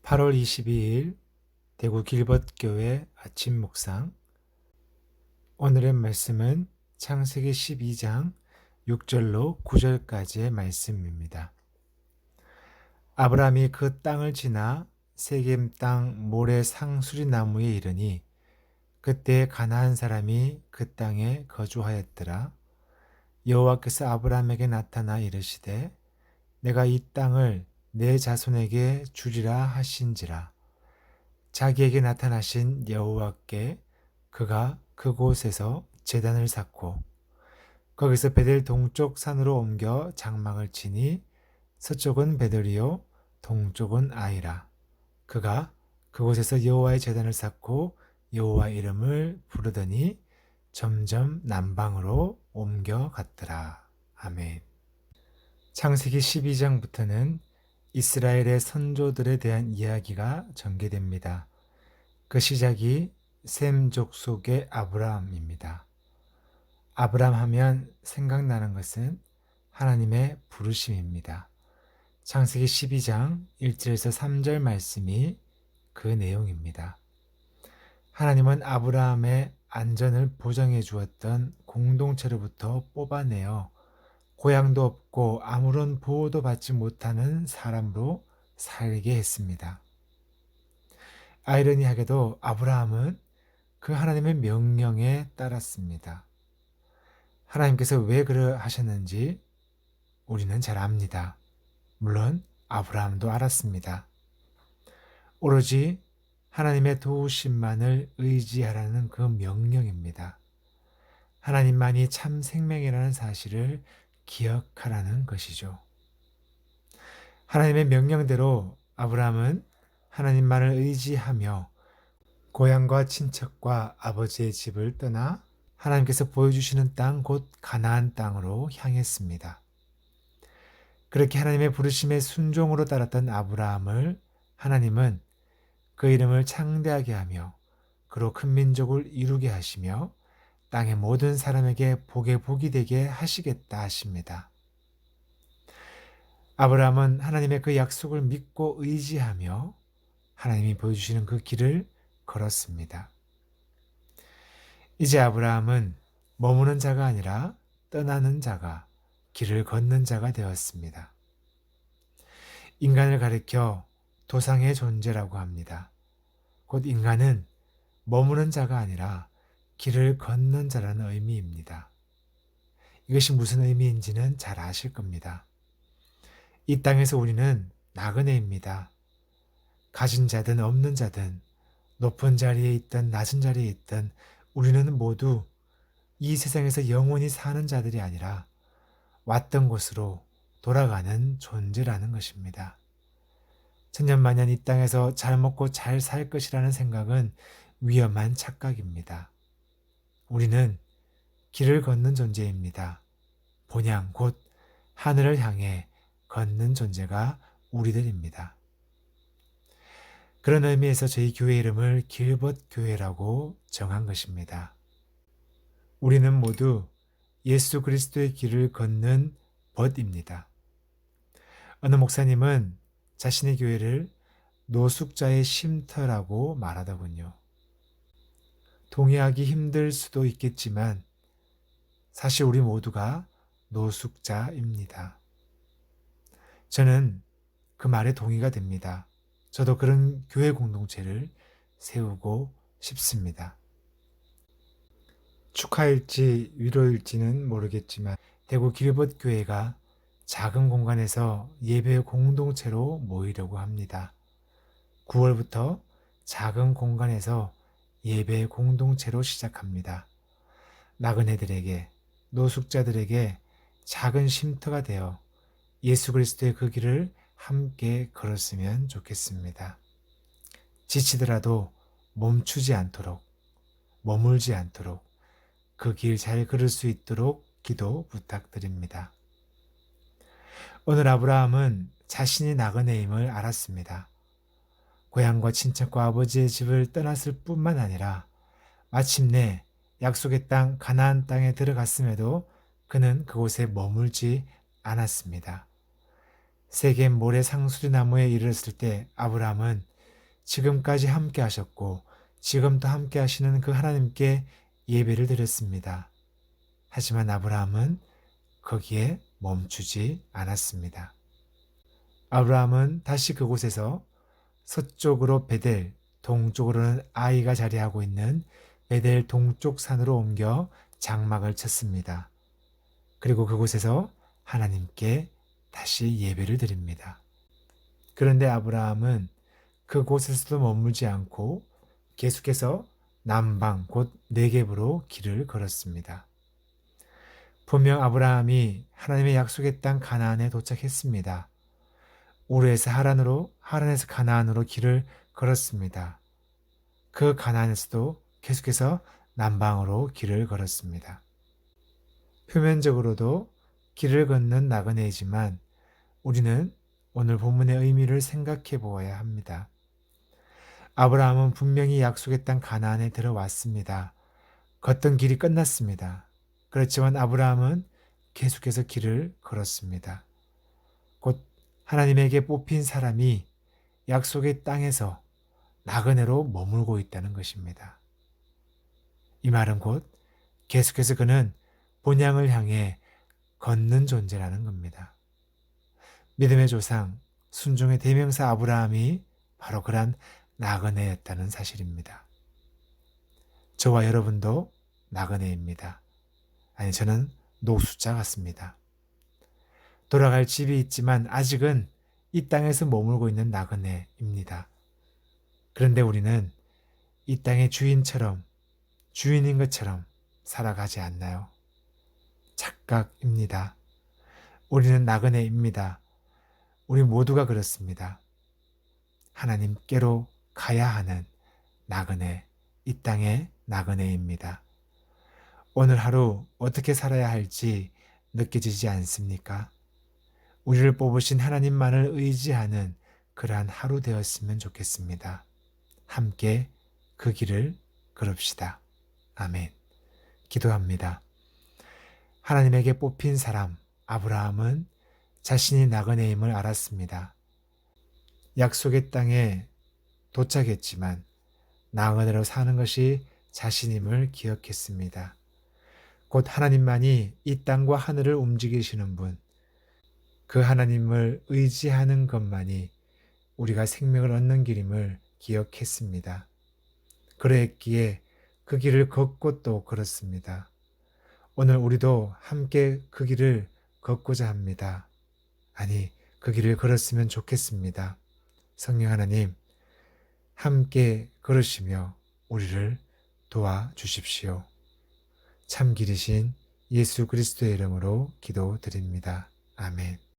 8월 22일 대구 길벗교회 아침 묵상. 오늘의 말씀은 창세기 12장 6절로 9절까지의 말씀입니다. 아브라함이 그 땅을 지나 세겜 땅 모래 상수리 나무에 이르니 그때 가나안 사람이 그 땅에 거주하였더라. 여호와께서 아브라함에게 나타나 이르시되 내가 이 땅을 내 자손에게 주리라 하신지라. 자기에게 나타나신 여호와께 그가 그곳에서 제단을 쌓고 거기서 베델 동쪽 산으로 옮겨 장막을 치니 서쪽은 베델이요 동쪽은 아이라. 그가 그곳에서 여호와의 제단을 쌓고 여호와 이름을 부르더니 점점 남방으로 옮겨갔더라. 아멘. 창세기 12장부터는 이스라엘의 선조들에 대한 이야기가 전개됩니다. 그 시작이 셈 족속의 아브라함입니다. 아브라함 하면 생각나는 것은 하나님의 부르심입니다. 창세기 12장 1절에서 3절 말씀이 그 내용입니다. 하나님은 아브라함의 안전을 보장해 주었던 공동체로부터 뽑아내어 고향도 없고 아무런 보호도 받지 못하는 사람으로 살게 했습니다. 아이러니하게도 아브라함은 그 하나님의 명령에 따랐습니다. 하나님께서 왜 그러하셨는지 우리는 잘 압니다. 물론 아브라함도 알았습니다. 오로지 하나님의 도우심만을 의지하라는 그 명령입니다. 하나님만이 참 생명이라는 사실을 기억하라는 것이죠. 하나님의 명령대로 아브라함은 하나님만을 의지하며 고향과 친척과 아버지의 집을 떠나 하나님께서 보여주시는 땅 곧 가나안 땅으로 향했습니다. 그렇게 하나님의 부르심에 순종으로 따랐던 아브라함을 하나님은 그 이름을 창대하게 하며 그로 큰 민족을 이루게 하시며 땅의 모든 사람에게 복의 복이 되게 하시겠다 하십니다. 아브라함은 하나님의 그 약속을 믿고 의지하며 하나님이 보여주시는 그 길을 걸었습니다. 이제 아브라함은 머무는 자가 아니라 떠나는 자가, 길을 걷는 자가 되었습니다. 인간을 가리켜 도상의 존재라고 합니다. 곧 인간은 머무는 자가 아니라 길을 걷는 자라는 의미입니다. 이것이 무슨 의미인지는 잘 아실 겁니다. 이 땅에서 우리는 나그네입니다. 가진 자든 없는 자든 높은 자리에 있든 낮은 자리에 있든 우리는 모두 이 세상에서 영원히 사는 자들이 아니라 왔던 곳으로 돌아가는 존재라는 것입니다. 천년만년 이 땅에서 잘 먹고 잘 살 것이라는 생각은 위험한 착각입니다. 우리는 길을 걷는 존재입니다. 본향 곧 하늘을 향해 걷는 존재가 우리들입니다. 그런 의미에서 저희 교회 이름을 길벗교회라고 정한 것입니다. 우리는 모두 예수 그리스도의 길을 걷는 벗입니다. 어느 목사님은 자신의 교회를 노숙자의 쉼터라고 말하더군요. 동의하기 힘들 수도 있겠지만 사실 우리 모두가 노숙자입니다. 저는 그 말에 동의가 됩니다. 저도 그런 교회 공동체를 세우고 싶습니다. 축하일지 위로일지는 모르겠지만 대구 길벗교회가 작은 공간에서 예배 공동체로 모이려고 합니다. 9월부터 작은 공간에서 예배 공동체로 시작합니다. 나그네들에게, 노숙자들에게 작은 쉼터가 되어 예수 그리스도의 그 길을 함께 걸었으면 좋겠습니다. 지치더라도 멈추지 않도록, 머물지 않도록 그 길 잘 걸을 수 있도록 기도 부탁드립니다. 오늘 아브라함은 자신이 나그네임을 알았습니다. 고향과 친척과 아버지의 집을 떠났을 뿐만 아니라 마침내 약속의 땅 가나안 땅에 들어갔음에도 그는 그곳에 머물지 않았습니다. 세겜 모래 상수리 나무에 이르렀을 때 아브라함은 지금까지 함께 하셨고 지금도 함께 하시는 그 하나님께 예배를 드렸습니다. 하지만 아브라함은 거기에 멈추지 않았습니다. 아브라함은 다시 그곳에서 서쪽으로 베델, 동쪽으로는 아이가 자리하고 있는 베델 동쪽 산으로 옮겨 장막을 쳤습니다. 그리고 그곳에서 하나님께 다시 예배를 드립니다. 그런데 아브라함은 그곳에서도 머물지 않고 계속해서 남방 곧 네겝으로 길을 걸었습니다. 분명 아브라함이 하나님의 약속의 땅 가나안에 도착했습니다. 우르에서 하란으로, 하란에서 가나안으로 길을 걸었습니다. 그 가나안에서도 계속해서 남방으로 길을 걸었습니다. 표면적으로도 길을 걷는 나그네이지만 우리는 오늘 본문의 의미를 생각해 보아야 합니다. 아브라함은 분명히 약속의 땅 가나안에 들어왔습니다. 걷던 길이 끝났습니다. 그렇지만 아브라함은 계속해서 길을 걸었습니다. 곧 하나님에게 뽑힌 사람이 약속의 땅에서 나그네로 머물고 있다는 것입니다. 이 말은 곧 계속해서 그는 본향을 향해 걷는 존재라는 겁니다. 믿음의 조상, 순종의 대명사 아브라함이 바로 그런 나그네였다는 사실입니다. 저와 여러분도 나그네입니다. 아니, 저는 노숙자 같습니다. 돌아갈 집이 있지만 아직은 이 땅에서 머물고 있는 나그네입니다. 그런데 우리는 이 땅의 주인처럼, 주인인 것처럼 살아가지 않나요? 착각입니다. 우리는 나그네입니다. 우리 모두가 그렇습니다. 하나님께로 가야 하는 나그네, 이 땅의 나그네입니다. 오늘 하루 어떻게 살아야 할지 느껴지지 않습니까? 우리를 뽑으신 하나님만을 의지하는 그러한 하루 되었으면 좋겠습니다. 함께 그 길을 걸읍시다. 아멘. 기도합니다. 하나님에게 뽑힌 사람 아브라함은 자신이 나그네임을 알았습니다. 약속의 땅에 도착했지만 나그네로 사는 것이 자신임을 기억했습니다. 곧 하나님만이 이 땅과 하늘을 움직이시는 분, 그 하나님을 의지하는 것만이 우리가 생명을 얻는 길임을 기억했습니다. 그러했기에 그 길을 걷고 또 걸었습니다. 오늘 우리도 함께 그 길을 걷고자 합니다. 아니, 그 길을 걸었으면 좋겠습니다. 성령 하나님, 함께 걸으시며 우리를 도와주십시오. 참 길이신 예수 그리스도의 이름으로 기도드립니다. 아멘.